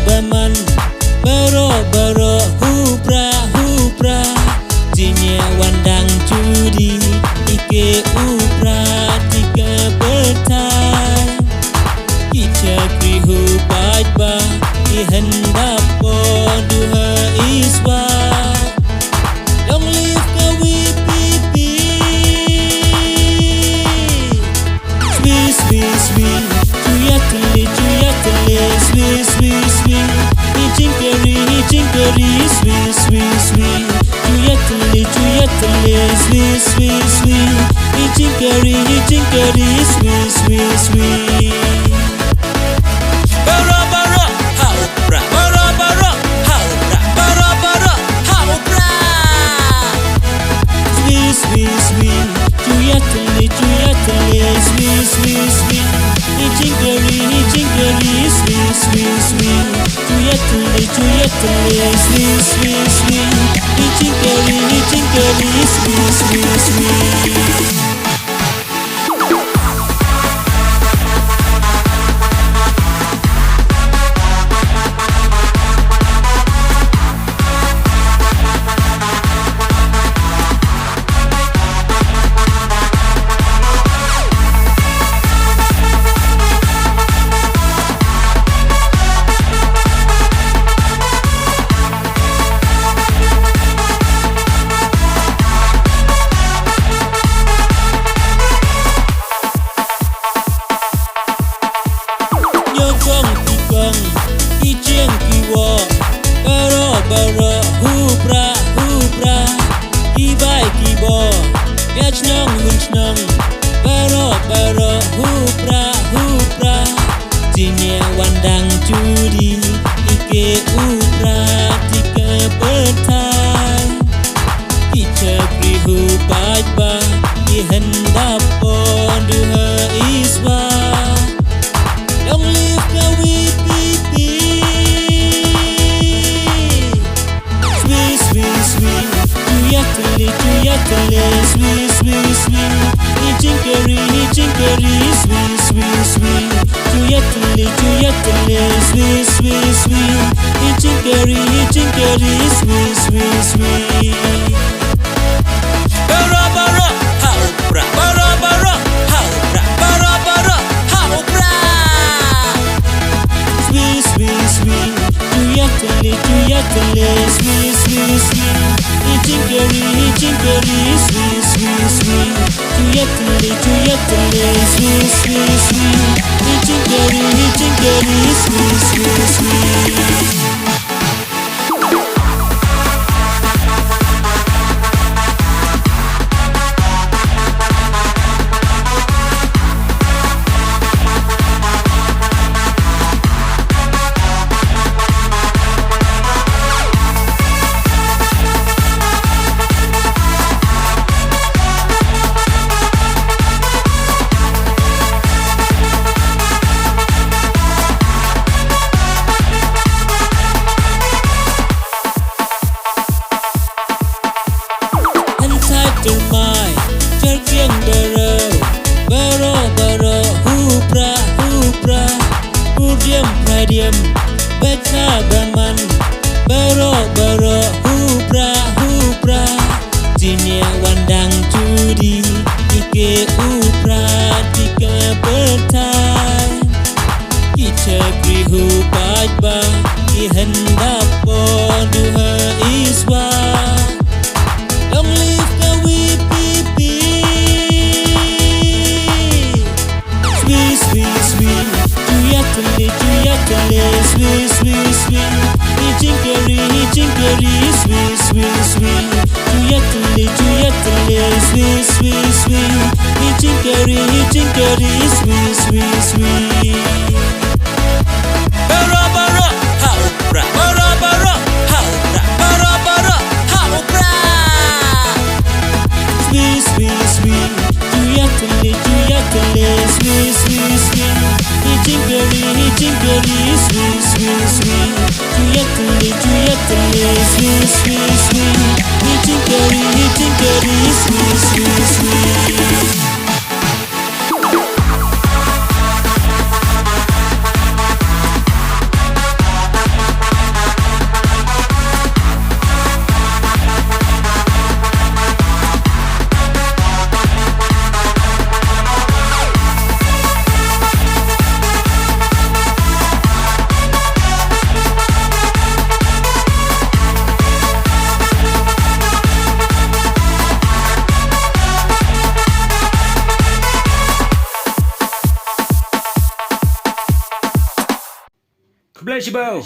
baman baro hupra jinya wandang judi ike upra tika bertai kita krihu bajba ihendap duha iswa long live kawi pipi sweet tuyatele sweet hijinkari sweet tuyatele sweet hijinkari sweet bara haupra bara haupra sweet tuyatele sweet hijinkari sweet tuyatele sweet hijinkari sweet bara hupra ibai kibo biach nong bara hupra jinya wandang judi ike upra tika bertai kita krihu bajba ihendap duha iswa long live kawi pipi tuyatele sweet hijinkari sweet tuyatele sweet hijinkari sweet bara haupra sweet tuyatele sweet hijinkari sweet tuyatele sweet hijinkari sweet mai terkiang bara hupra udiam baca baman bara hupra jinya wandang judi ike upra tika bertai kita krihu bajba ihendap duha iswa long live kawi pipi sweet tuyatele sweet hijinkari sweet tuyatele sweet hijinkari sweet bara haupra sweet tuyatele sweet hijinkari sweet tuyatele sweet hijinkari sweet Bless you, bow.